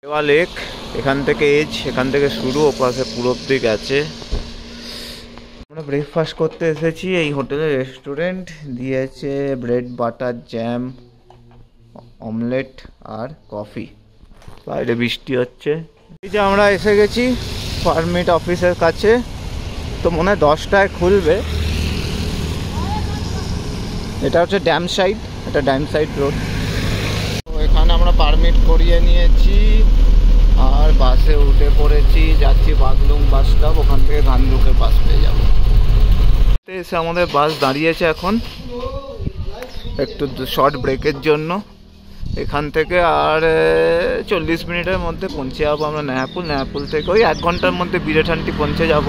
দেওয়া লেক, এখান থেকে এজ, এখান থেকে শুরু, ওপাশে পূরব দিক আছে। আমরা ব্রেকফাস্ট করতে এসেছি। এই হোটেলের রেস্টুরেন্ট দিয়েছে ব্রেড বাটার জ্যাম, অমলেট আর কফি। বাইরে বৃষ্টি হচ্ছে। এই যে আমরা এসে গেছি পারমিট অফিসের কাছে। তো মনে হয় 10টায় খুলবে। এটা হচ্ছে ড্যাম সাইড, এটা ড্যাম সাইড রোড। তো এখানে আমরা পারমিট করিয়ে নিয়েছি আর বাসে উঠে পড়েছি। যাচ্ছি বাগলুং বাস স্টপ, ওখান থেকে গান্ধুকের বাস পেয়ে যাবো। এসে আমাদের বাস দাঁড়িয়েছে এখন একটু শর্ট ব্রেকের জন্য। এখান থেকে আর 40 মিনিটের মধ্যে পৌঁছে যাবো আমরা নয়াপুল। নয়াপুল থেকে ওই 1 ঘন্টার মধ্যে বিরেঠানটি পৌঁছে যাব।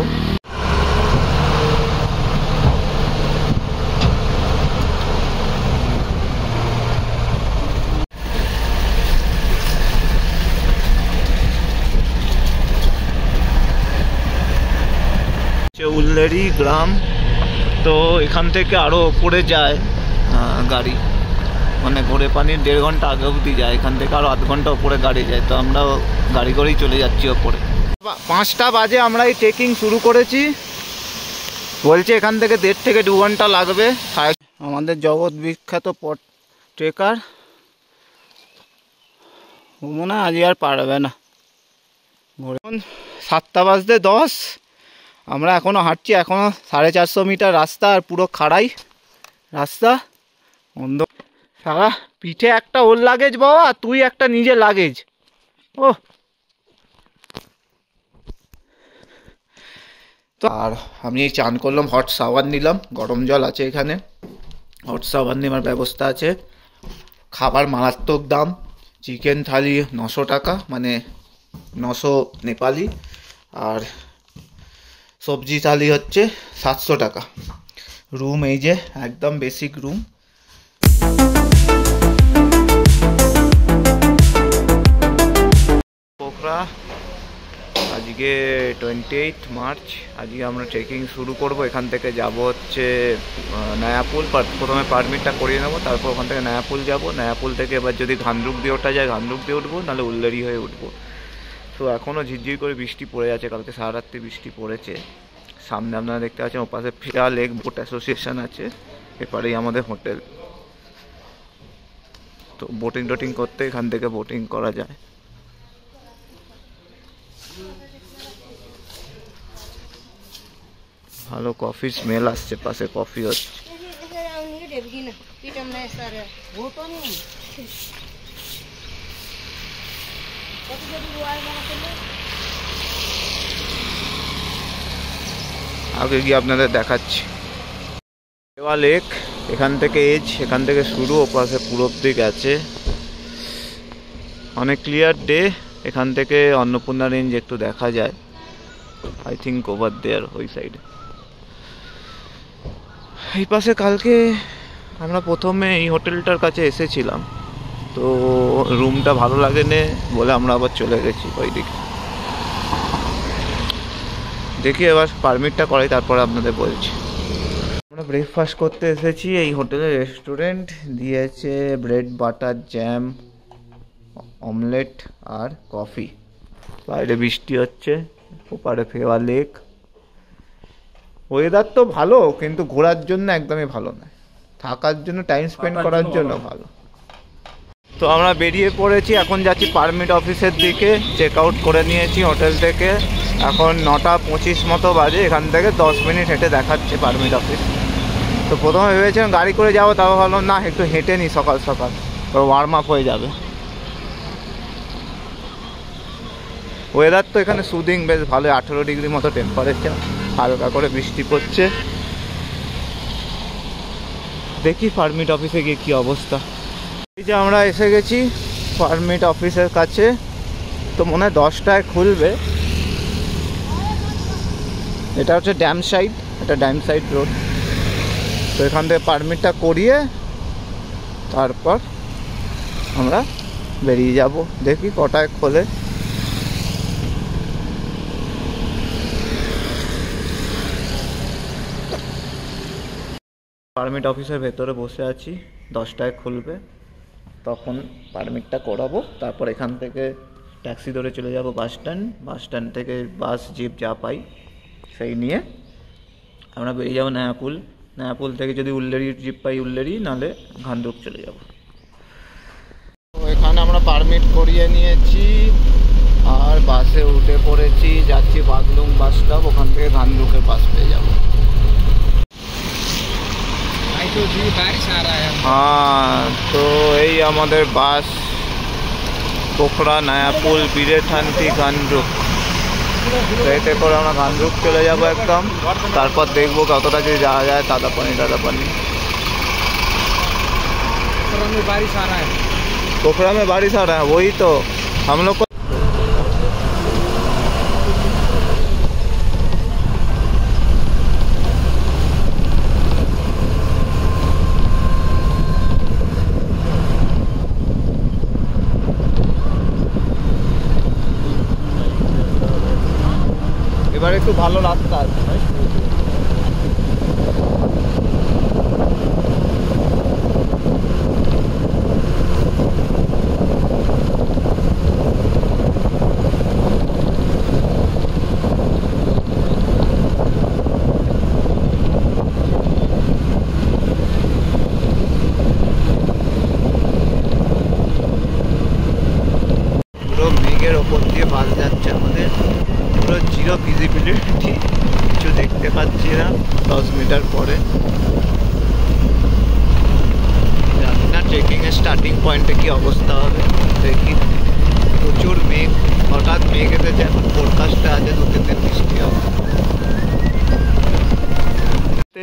উল্লেরি গ্রাম। তো এখান থেকে আরও ওপরে যায় গাড়ি, মানে ঘোরে পানির 1.5 ঘন্টা আগে অবধি যায়। এখান থেকে আরও 0.5 ঘন্টা ওপরে গাড়ি যায়। তো আমরা গাড়ি করেই চলে যাচ্ছি ওপরে। 5টা বাজে আমরা এই ট্রেকিং শুরু করেছি। বলছে এখান থেকে 1.5 থেকে 2 ঘন্টা লাগবে। আমাদের জগৎ বিখ্যাত ট্রেকার ও মনে হয় আজ আর পারবে না। 7টা বাজতে 10, আমরা এখনও হাঁটছি। এখনও 450 মিটার রাস্তা আর পুরো খাড়াই রাস্তা। অন্ধ সারা পিঠে একটা ওর লাগেজ বাবা, তুই একটা নিজে লাগেজ। ও তো আর আমি চান করলাম, হট শাওয়ার নিলাম, গরম জল আছে এখানে, হট শাওয়ার নেওয়ার ব্যবস্থা আছে। খাবার মারাত্মক দাম। চিকেন থালি 900 টাকা, মানে 900 নেপালি। আর সবজি থালি হচ্ছে 700 টাকা। রুম এই যে একদম বেসিক রুম। পোখরা আজকে 28 মার্চ। আজকে আমরা ট্রেকিং শুরু করব। এখান থেকে যাব হচ্ছে নয়াপুল। প্রথমে পারমিটটা করিয়ে নেবো, তারপর ওখান থেকে নয়াপুল যাব। নয়াপুল থেকে এবার যদি ঘান্দুক দিয়ে ওঠা যায় ঘান্দুক দিয়ে উঠবো, নাহলে উল্লেরি হয়ে উঠবো। তো এখনও ঝিরঝির করে বৃষ্টি পড়ে যাচ্ছে, কালকে সারা রাত্রি বৃষ্টি পড়েছে। সামনে আপনারা দেখতে পাচ্ছেন ওপাশে ফেয়া লেক বোট অ্যাসোসিয়েশন আছে, এপারেই আমাদের হোটেল। তো বোটিং টোটিং করতে এখান থেকে বোটিং করা যায়। ভালো কফির স্মেল আসছে, পাশে কফি হচ্ছে। আগে গিয়ে আপনাদের দেখাচ্ছি। দেওয়া লেক, এখান থেকে এজ, এখান থেকে শুরু, ওপাশে পূরব দিক আছে। অনেক ক্লিয়ার ডে। এখান থেকে অন্নপূর্ণা রেঞ্জ একটু দেখা যায়, আই থিঙ্ক ওভার দেয়ার, ওই সাইডে। এই পাশে কালকে আমরা প্রথমে এই হোটেলটার কাছে এসেছিলাম, তো রুমটা ভালো লাগেনি বলে আমরা আবার চলে গেছি ওই দিকে। দেখি এবার পারমিটটা করাই, তারপরে আপনাদের বলছি। আমরা ব্রেকফাস্ট করতে এসেছি। এই হোটেলের রেস্টুরেন্ট দিয়েছে ব্রেড বাটার জ্যাম, অমলেট আর কফি। বাইরে বৃষ্টি হচ্ছে, ওপারে ফেওয়া লেক। ওয়েদার তো ভালো, কিন্তু ঘোরার জন্য একদমই ভালো নয়, থাকার জন্য, টাইম স্পেন্ড করার জন্য ভালো। তো আমরা বেরিয়ে পড়েছি, এখন যাচ্ছি পারমিট অফিসের দিকে। চেক আউট করে নিয়েছি হোটেল থেকে। এখন 9:25 মতো বাজে। এখান থেকে 10 মিনিট হেঁটে দেখাচ্ছে পারমিট অফিস। তো প্রথমে ভেবেছিলাম গাড়ি করে যাবো, তাও ভাবলাম না, একটু হেঁটে নিই সকাল সকাল, ওয়ার্ম আপ হয়ে যাবে। ওয়েদার তো এখানে সুদিং, বেশ ভালো, 18 ডিগ্রি মতো টেম্পারেচার, হালকা করে বৃষ্টি পড়ছে। দেখি পারমিট অফিসে গিয়ে কী অবস্থা। এই যে আমরা এসে গেছি পারমিট অফিসের কাছে। তো মনে হয় 10টায় খুলবে। এটা হচ্ছে ড্যাম সাইড, এটা ড্যাম সাইড রোড। তো এখান থেকে পারমিটটা করিয়ে তারপর আমরা বেরিয়ে যাব। দেখি কটায় খোলে। পারমিট অফিসের ভেতরে বসে আছি, 10টায় খুলবে, তখন পারমিটটা করাবো। তারপর এখান থেকে ট্যাক্সি ধরে চলে যাব বাস স্ট্যান্ড থেকে বাস জিপ যা পাই সেই নিয়ে আমরা বেরিয়ে যাবো নয়াপুল থেকে যদি উল্লেরি জিপ পাই উল্লেরি, নাহলে ঘান্দুক চলে যাব। তো এখানে আমরা পারমিট করিয়ে নিয়েছি আর বাসে উঠে পড়েছি, যাচ্ছি বাগলুং বাস স্টপ, ওখান থেকে ঘান্দুকের বাস পেয়ে যাবো। হ্যাঁ, তো এই আমাদের বাস পোখরা, নয়াপুল, বিরেঠান্তি, গান্ডুক। এতে করে আমরা গান্ডুক চলে যাব একদম, তারপর দেখবো কতটা যদি যাওয়া যায়। দাদাপানি पोखरा में बारिश आ रहा है, वही तो हम लोग को। এবারে একটু ভালো রাস্তা আছে ভাই। পুরো মেঘের ওপর দিয়ে বাস যাচ্ছে আমাদের, পুরো জিরো ভিজিবিলিটি, কিছু দেখতে পাচ্ছি না 10 মিটার পরে। জানি না ট্রেকিংয়ের স্টার্টিং পয়েন্টে কি অবস্থা হবে, দেখি। প্রচুর মেঘ, হঠাৎ মেঘ এসেছে, এখন ফোরকাস্টে আছে 2-3 দিন বৃষ্টি হবে।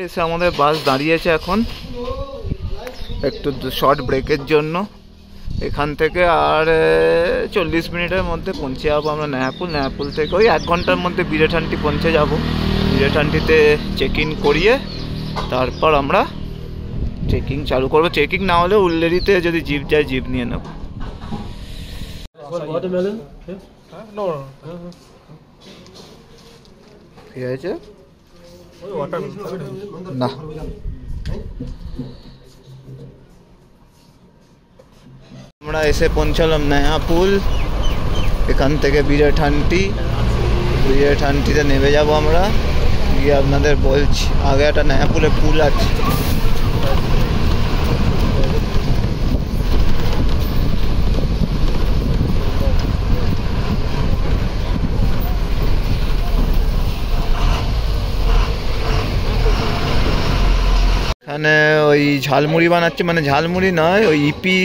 এসে আমাদের বাস দাঁড়িয়েছে এখন একটু শর্ট ব্রেকের জন্য। এখান থেকে আর 40 মিনিটের মধ্যে পৌঁছে যাবো আমরা নয়াপুল থেকে ওই 1 ঘন্টার মধ্যে বিরেঠান্তি পৌঁছে যাব। বিরেঠান্তিতে চেক ইন করিয়ে তারপর আমরা চেকিং চালু করবো। চেকিং না হলে উল্লেরিতে যদি জিপ যায় জিপ নিয়ে নেব। ঠিক আছে না, আমরা এসে পৌঁছালাম নয়াপুল। এখান থেকে বিরেঠান্তিতে নেমে যাব আমরা, গিয়ে আপনাদের বলছি। আগে একটা নয়াপুলে পুল আছে, এখানে ওই ঝালমুড়ি বানাচ্ছে, মানে ঝালমুড়ি নয়, ওই ইপি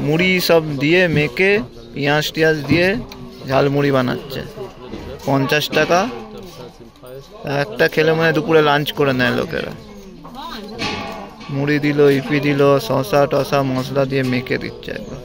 মুড়ি সব দিয়ে মেখে পেঁয়াজ টিয়াজ দিয়ে ঝালমুড়ি বানাচ্ছে। 50 টাকা একটা, খেলে মানে দুপুরে লাঞ্চ করে নেয় লোকেরা। মুড়ি দিল, ইপি দিল, শসা টসা মশলা দিয়ে মেখে দিচ্ছে একবার।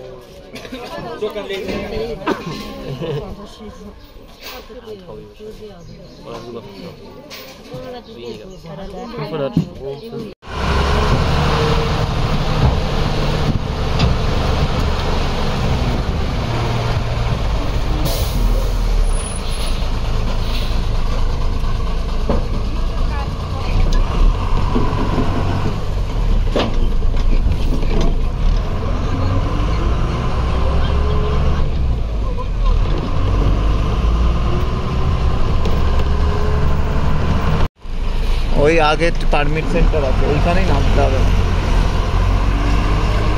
ওই আগে পারমিট সেন্টার আছে, ওইখানেই নামতে হবে।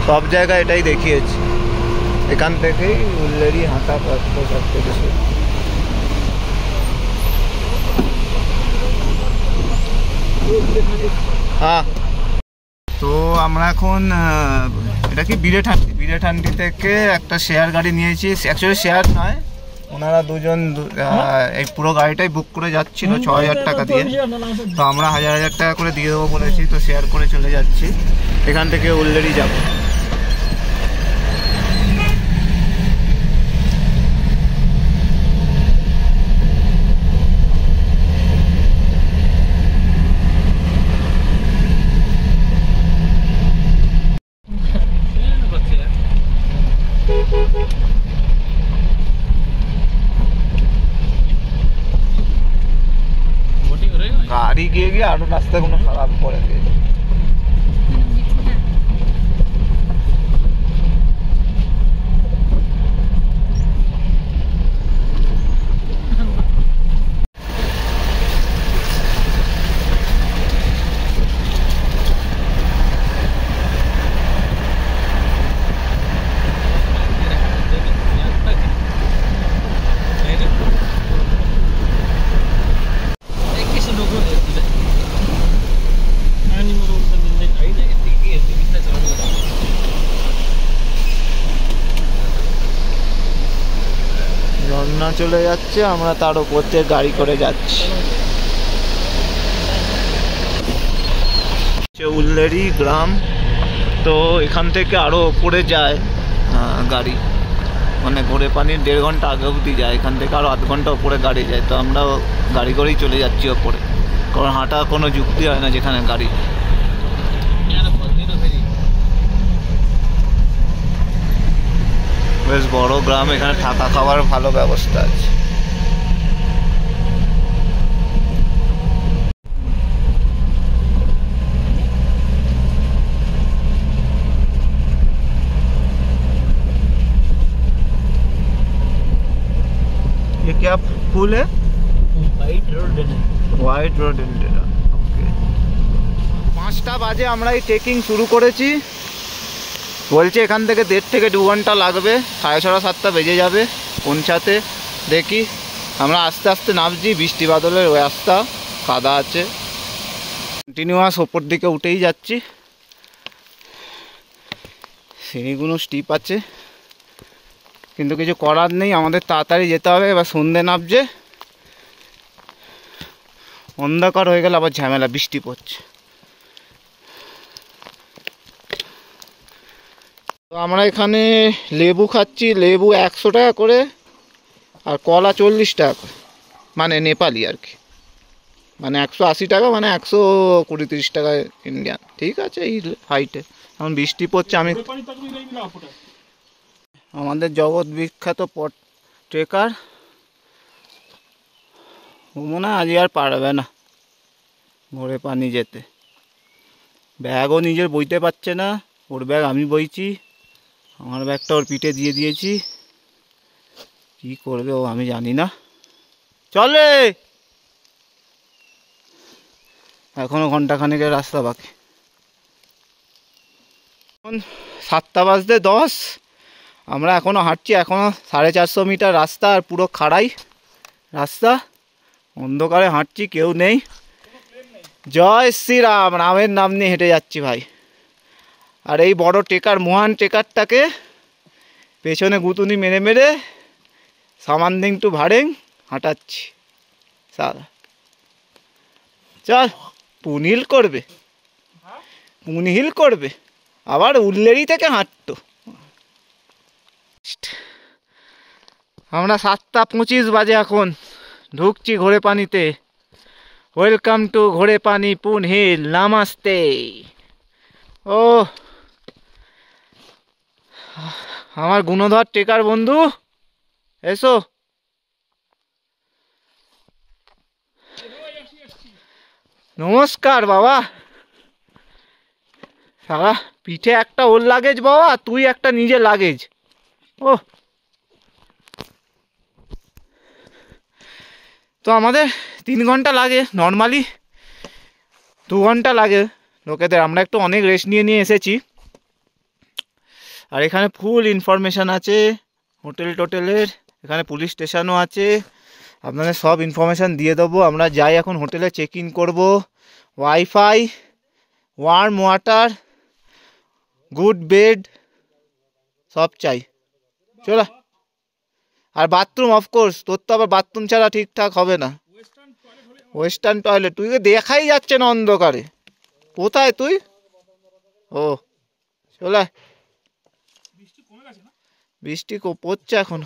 সব জায়গায় এটাই দেখিয়েছি। এখান থেকেই উল্লেরি হাঁটা পড়তো সব থেকে। হ্যাঁ, তো আমরা এখন এটা কি বিরেঠান্তি থেকে একটা শেয়ার গাড়ি নিয়েছি। অ্যাকচুয়ালি শেয়ার নয়, ওনারা দুজন এই পুরো গাড়িটাই বুক করে যাচ্ছিল 6000 টাকা দিয়ে। তো আমরা 1000 টাকা করে দিয়ে দেবো বলেছি, তো শেয়ার করে চলে যাচ্ছি। এখান থেকে উল্লেরি যাব। गाड़ी गए आरो रास्ता को खराब कर বন্যা চলে যাচ্ছে, আমরা তার উপর দিয়ে গাড়ি করে যাচ্ছি। উল্লেরি গ্রাম, তো এখান থেকে আরও ওপরে যায় গাড়ি, মানে ঘোড়ে পানির 1.5 ঘন্টা আগে অবধি যায়, এখান থেকে আরও 0.5 ঘন্টা ওপরে গাড়ি যায়। তো আমরা গাড়ি করেই চলে যাচ্ছি ওপরে, কারণ হাঁটা কোনো যুক্তি হয় না যেখানে গাড়ি। বেশ বড় গ্রাম, এখানে থাকা খাওয়ার ভালো ব্যবস্থা আছে। ये क्या फूल है? হোয়াইট রোডেন্ড্রন। ওকে, 5টা বাজে আমরা এই ট্রেকিং শুরু করেছি। বলছে এখান থেকে 1.5 থেকে 2 ঘন্টা লাগবে, 6:30 7টা বেজে যাবে পৌঁছাতে। দেখি, আমরা আস্তে আস্তে নামছি, বৃষ্টি বাদলের ওই রাস্তা, কাদা আছে, কন্টিনিউয়াস ওপর দিকে উঠেই যাচ্ছি। সিঁড়িগুলো স্টিপ আছে, কিন্তু কিছু করার নেই, আমাদের তাড়াতাড়ি যেতে হবে। এবার সন্ধ্যে নামছে, অন্ধকার হয়ে গেলে আবার ঝামেলা, বৃষ্টি পড়ছে। তো আমরা এখানে লেবু খাচ্ছি, লেবু 100 টাকা করে, আর কলা 40 টাকা করে, মানে নেপালি আর কি, মানে 180 টাকা, মানে 120-30 টাকা ইন্ডিয়ান। ঠিক আছে, এই হাইটে এখন বৃষ্টি পড়ছে। আমি আমাদের জগৎ বিখ্যাত ট্রেকার ও মনে হয় আজ আর পারবে না ঘোড়ে পানি যেতে, ব্যাগও নিজের বইতে পারছে না, ওর ব্যাগ আমি বইছি, আমার ব্যাগটা ওর পিঠে দিয়ে দিয়েছি, কি করবে ও আমি জানি না। চলে, এখনো ঘন্টাখানেকের রাস্তা বাকি। এখন 7টা বাজতে 10, আমরা এখনো হাঁটছি, এখনো 450 মিটার রাস্তা, আর পুরো খাড়াই রাস্তা, অন্ধকারে হাঁটছি, কেউ নেই। জয় শ্রীরাম, রামের নাম নিয়ে হেঁটে যাচ্ছি ভাই। আর এই বড় ট্রেকার, মহান ট্রেকারটাকে পেছনে গুতুনি মেরে মেরে সামান্দিং টু ভাড়েং হাঁটাচ্ছি। সারা চল, পুনহিল করবে, আবার উল্লেরি থেকে হাঁটতো। আমরা 7টা 25 বাজে এখন ঢুকছি ঘোড়ে পানিতে। ওয়েলকাম টু ঘোড়ে পানি পুনহিল, নামাস্তে। ও আমার গুণধর ট্রেকার বন্ধু, এসো। নমস্কার বাবা। সারা পিঠে একটা ওর লাগেজ বাবা, তুই একটা নিজে লাগেজ। ও, তো আমাদের 3 ঘন্টা লাগে, নর্মালি 2 ঘন্টা লাগে লোকেদের। আমরা একটু অনেক রেস্ট নিয়ে এসেছি। আর এখানে ফুল ইনফরমেশান আছে হোটেলের, এখানে পুলিশ স্টেশনও আছে, আপনাদের সব ইনফরমেশান দিয়ে দেবো। আমরা যাই এখন হোটেলে, চেক ইন করবো। Wifi, worm water, good bed সব চাই, চলো। আর বাথরুম, অফকোর্স, তোর তো আবার বাথরুম ছাড়া ঠিকঠাক হবে না। ওয়েস্টার্ন টয়লেট, তুই দেখাই যাচ্ছে না অন্ধকারে, কোথায় তুই? ও চলে, বৃষ্টি পড়ছে এখন,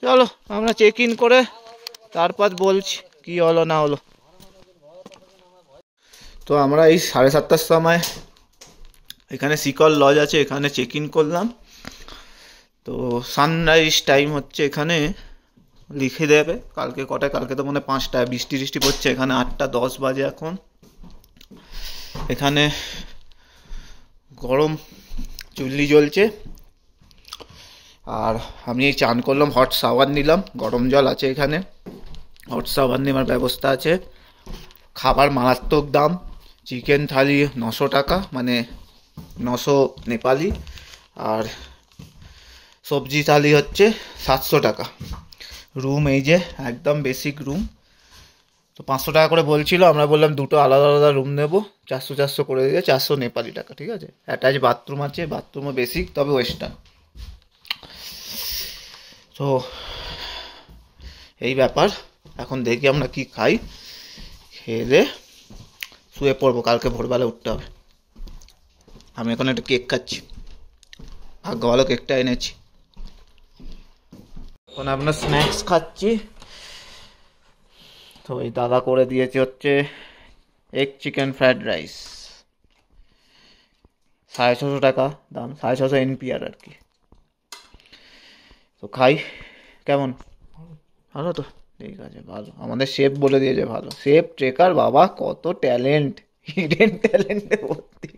চলো আমরা চেক ইন করে তারপর বলছি কি হলো না হলো। তো আমরা এই 7:30টার সময় এখানে শিকল লজ আছে, এখানে চেক ইন করলাম। তো সানরাইজ টাইম হচ্ছে, এখানে লিখে দেবে কালকে কটায়, কালকে তো মনে হয় 5টায়, বৃষ্টি পড়ছে। এখানে 8:10 বাজে এখন। এখানে গরম চুল্লি জ্বলছে, আর আমি এই চান করলাম, হট শাওয়ার নিলাম, গরম জল আছে এখানে, হট শাওয়ার নেওয়ার ব্যবস্থা আছে। খাবার মারাত্মক দাম, চিকেন থালি 900 টাকা, মানে 900 নেপালি, আর সবজি থালি হচ্ছে 700 টাকা। রুম এই যে একদম বেসিক রুম, তো 500 টাকা করে বলছিল, আমরা বললাম দুটো আলাদা আলাদা রুম নেবো, 400 করে দিয়ে 400 নেপালি টাকা, ঠিক আছে। অ্যাটাচ বাথরুম আছে, বাথরুমও বেসিক তবে ওয়েস্টার্ন। তো এই ব্যাপার, এখন দেখি আমরা কি খাই, খেয়ে দিয়ে শুয়ে পড়বো, কালকে ভোরবেলা উঠতে হবে। আমি এখন একটা কেক খাচ্ছি, ভাগ্য ভালো কেকটা এনেছি। এখন আপনার স্ন্যাক্স খাচ্ছি। তো এই দাদা করে দিয়েছে হচ্ছে এগ চিকেন ফ্রাইড রাইস, 650 টাকা দাম, 650 NPR আর কি। তো খাই, কেমন, ভালো তো, ঠিক আছে ভালো। আমাদের শেফ বলে দিয়েছে ভালো, শেফ ট্রেকার বাবা কত ট্যালেন্ট, হিডেন ট্যালেন্টে ভর্তি।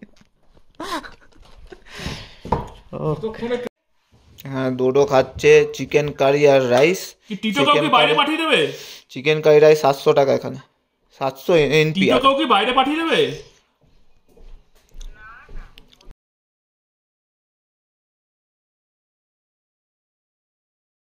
হ্যাঁ ডোডো খাচ্ছে চিকেন কারি আর রাইস। চিকেন কারি রাইস 700 টাকা, এখানে 700 NPR। বাইরে পাঠিয়ে দেবে।